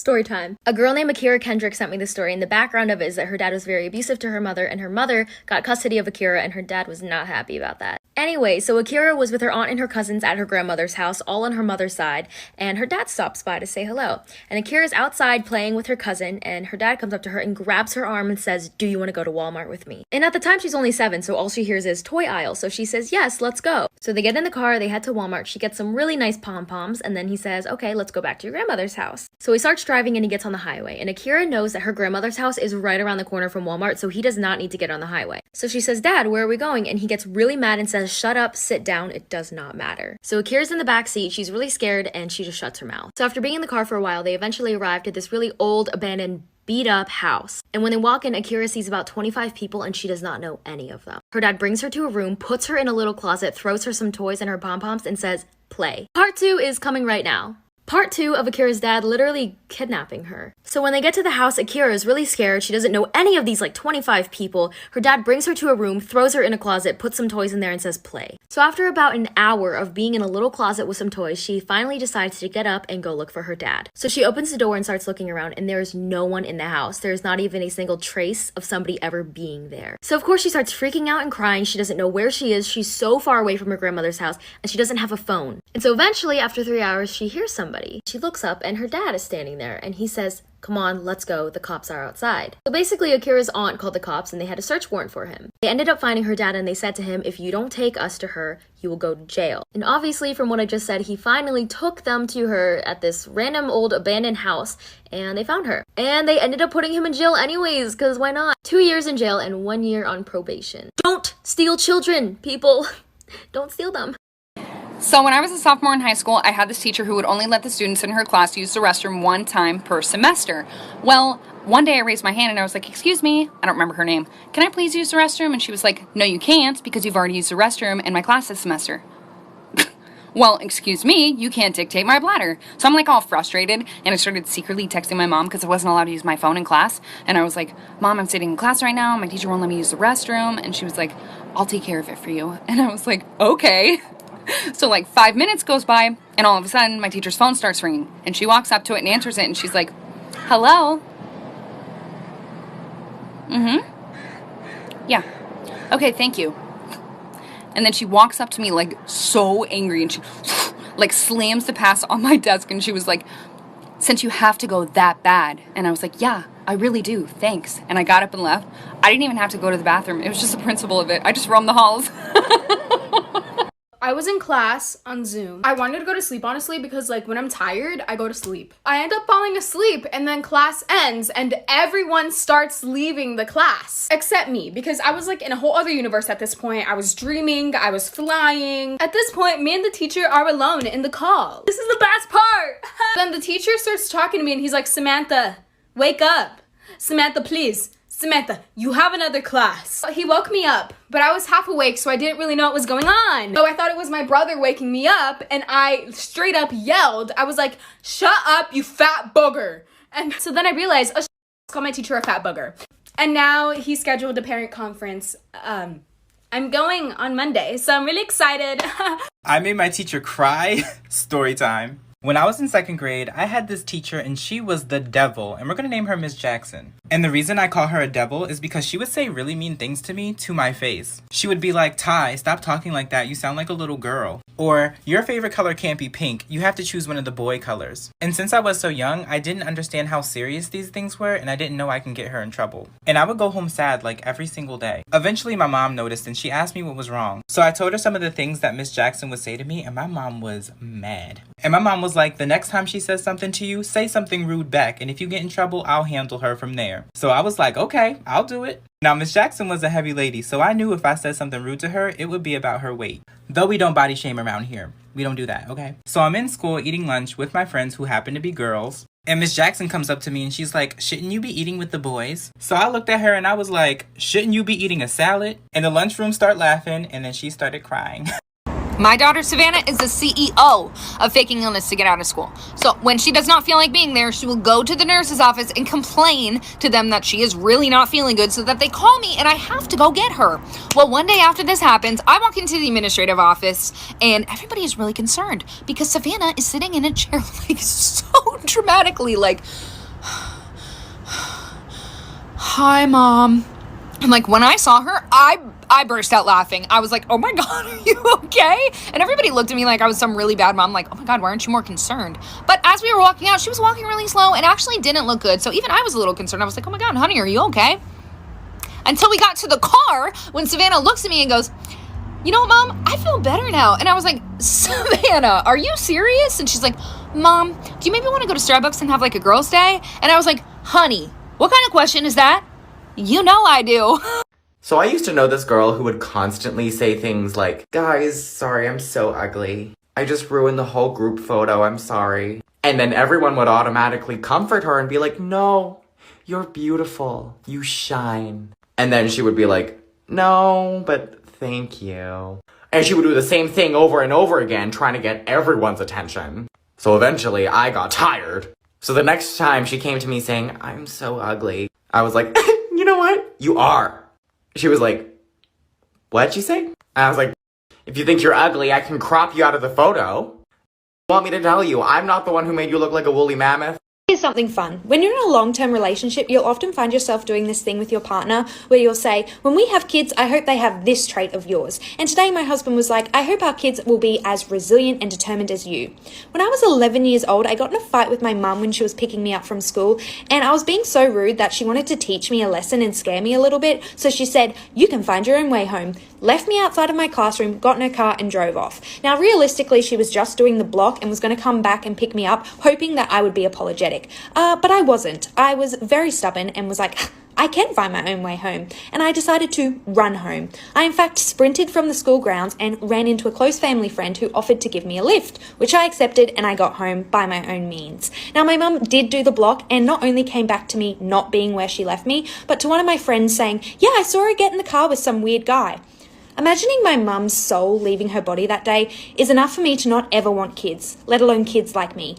Story time. A girl named Akira Kendrick sent me this story, and the background of it is that her dad was very abusive to her mother, and her mother got custody of Akira, and her dad was not happy about that. Anyway, so Akira was with her aunt and her cousins at her grandmother's house, all on her mother's side, and her dad stops by to say hello. And Akira's outside playing with her cousin, and her dad comes up to her and grabs her arm and says, "Do you want to go to Walmart with me?" And at the time, she's only 7, so all she hears is toy aisle, so she says, "Yes, let's go." So they get in the car, they head to Walmart, she gets some really nice pom-poms, and then he says, "Okay, let's go back to your grandmother's house." So he starts driving and he gets on the highway, and Akira knows that her grandmother's house is right around the corner from Walmart, so he does not need to get on the highway. So she says, "Dad, where are we going?" And he gets really mad and says, "Shut up, sit down, it does not matter." So Akira's in the back seat, she's really scared, and she just shuts her mouth. So after being in the car for a while, they eventually arrived at this really old, abandoned, beat up house. And when they walk in, Akira sees about 25 people and she does not know any of them. Her dad brings her to a room, puts her in a little closet, throws her some toys and her pom-poms and says, "Play." Part 2 is coming right now. Part 2 of Akira's dad literally kidnapping her. So when they get to the house, Akira is really scared. She doesn't know any of these 25 people. Her dad brings her to a room, throws her in a closet, puts some toys in there and says, "Play." So after about an hour of being in a little closet with some toys, she finally decides to get up and go look for her dad. So she opens the door and starts looking around, and there's no one in the house. There's not even a single trace of somebody ever being there. So of course she starts freaking out and crying. She doesn't know where she is. She's so far away from her grandmother's house, and she doesn't have a phone. And so eventually, after 3 hours, she hears somebody. She looks up and her dad is standing there, and he says, "Come on, let's go, the cops are outside." So basically, Akira's aunt called the cops and they had a search warrant for him. They ended up finding her dad and they said to him, "If you don't take us to her, you will go to jail." And obviously, from what I just said, he finally took them to her at this random old abandoned house, and they found her. And they ended up putting him in jail anyways, because why not? 2 years in jail and 1 year on probation. Don't steal children, people. Don't steal them. So when I was a sophomore in high school, I had this teacher who would only let the students in her class use the restroom one time per semester. Well, one day I raised my hand and I was like, "Excuse me," I don't remember her name, "can I please use the restroom?" And she was like, "No, you can't, because you've already used the restroom in my class this semester." Well, excuse me, you can't dictate my bladder. So I'm all frustrated, and I started secretly texting my mom because I wasn't allowed to use my phone in class. And I was like, "Mom, I'm sitting in class right now, my teacher won't let me use the restroom." And she was like, "I'll take care of it for you." And I was like, "Okay." So 5 minutes goes by, and all of a sudden my teacher's phone starts ringing, and she walks up to it and answers it, and she's like, "Hello?" "Yeah. Okay, thank you." And then she walks up to me so angry, and she slams the pass on my desk, and she was like, "Since you have to go that bad." And I was like, "Yeah, I really do, thanks." And I got up and left. I didn't even have to go to the bathroom. It was just the principle of it. I just roamed the halls. I was in class on Zoom. I wanted to go to sleep, honestly, because when I'm tired, I go to sleep. I end up falling asleep, and then class ends and everyone starts leaving the class except me, because I was in a whole other universe at this point. I was dreaming, I was flying. At this point, me and the teacher are alone in the call. This is the best part. Then the teacher starts talking to me and he's like, "Samantha, wake up. Samantha, please. Samantha, you have another class." He woke me up, but I was half awake, so I didn't really know what was going on. So I thought it was my brother waking me up, and I straight up yelled. I was like, "Shut up, you fat booger." And so then I realized, let's call my teacher a fat booger. And now he scheduled a parent conference. I'm going on Monday, so I'm really excited. I made my teacher cry. Story time. When I was in 2nd grade, I had this teacher and she was the devil, and we're gonna name her Miss Jackson. And the reason I call her a devil is because she would say really mean things to me to my face. She would be like, "Ty, stop talking like that, you sound like a little girl." Or, "Your favorite color can't be pink, you have to choose one of the boy colors." And since I was so young, I didn't understand how serious these things were, and I didn't know I can get her in trouble. And I would go home sad every single day. Eventually my mom noticed and she asked me what was wrong. So I told her some of the things that Miss Jackson would say to me, and my mom was mad. And my mom was like, "The next time she says something to you, say something rude back, and if you get in trouble, I'll handle her from there." So I was like, "Okay, I'll do it." Now, Miss Jackson was a heavy lady, so I knew if I said something rude to her, it would be about her weight. Though we don't body shame around here. We don't do that, okay? So I'm in school eating lunch with my friends who happen to be girls, and Miss Jackson comes up to me and she's like, "Shouldn't you be eating with the boys?" So I looked at her and I was like, "Shouldn't you be eating a salad?" And the lunchroom started laughing, and then she started crying. My daughter Savannah is the CEO of faking illness to get out of school. So when she does not feel like being there, she will go to the nurse's office and complain to them that she is really not feeling good so that they call me and I have to go get her. Well, one day after this happens, I walk into the administrative office and everybody is really concerned because Savannah is sitting in a chair like so dramatically like, hi, Mom. And like when I saw her, I burst out laughing. I was like, oh my God, are you okay? And everybody looked at me like I was some really bad mom. Like, oh my God, why aren't you more concerned? But as we were walking out, she was walking really slow and actually didn't look good. So even I was a little concerned. I was like, oh my God, honey, are you okay? Until we got to the car when Savannah looks at me and goes, you know what, Mom? I feel better now. And I was like, Savannah, are you serious? And she's like, Mom, do you maybe want to go to Starbucks and have like a girls' day? And I was like, honey, what kind of question is that? You know I do. So I used to know this girl who would constantly say things like, guys, sorry, I'm so ugly. I just ruined the whole group photo, I'm sorry. And then everyone would automatically comfort her and be like, no, you're beautiful, you shine. And then she would be like, no, but thank you. And she would do the same thing over and over again, trying to get everyone's attention. So eventually I got tired. So the next time she came to me saying, I'm so ugly, I was like, you know what? You are. She was like, what'd you say? And I was like, if you think you're ugly, I can crop you out of the photo. Want me to tell you, I'm not the one who made you look like a woolly mammoth. Here's something fun. When you're in a long-term relationship, you'll often find yourself doing this thing with your partner where you'll say, when we have kids, I hope they have this trait of yours. And today my husband was like, I hope our kids will be as resilient and determined as you. When I was 11 years old, I got in a fight with my mum when she was picking me up from school, and I was being so rude that she wanted to teach me a lesson and scare me a little bit. So she said, you can find your own way home. Left me outside of my classroom, got in her car and drove off. Now, realistically, she was just doing the block and was going to come back and pick me up, hoping that I would be apologetic. But I wasn't. I was very stubborn and was like, I can find my own way home. And I decided to run home. I, in fact, sprinted from the school grounds and ran into a close family friend who offered to give me a lift, which I accepted, and I got home by my own means. Now, my mum did do the block and not only came back to me not being where she left me, but to one of my friends saying, yeah, I saw her get in the car with some weird guy. Imagining my mum's soul leaving her body that day is enough for me to not ever want kids, let alone kids like me.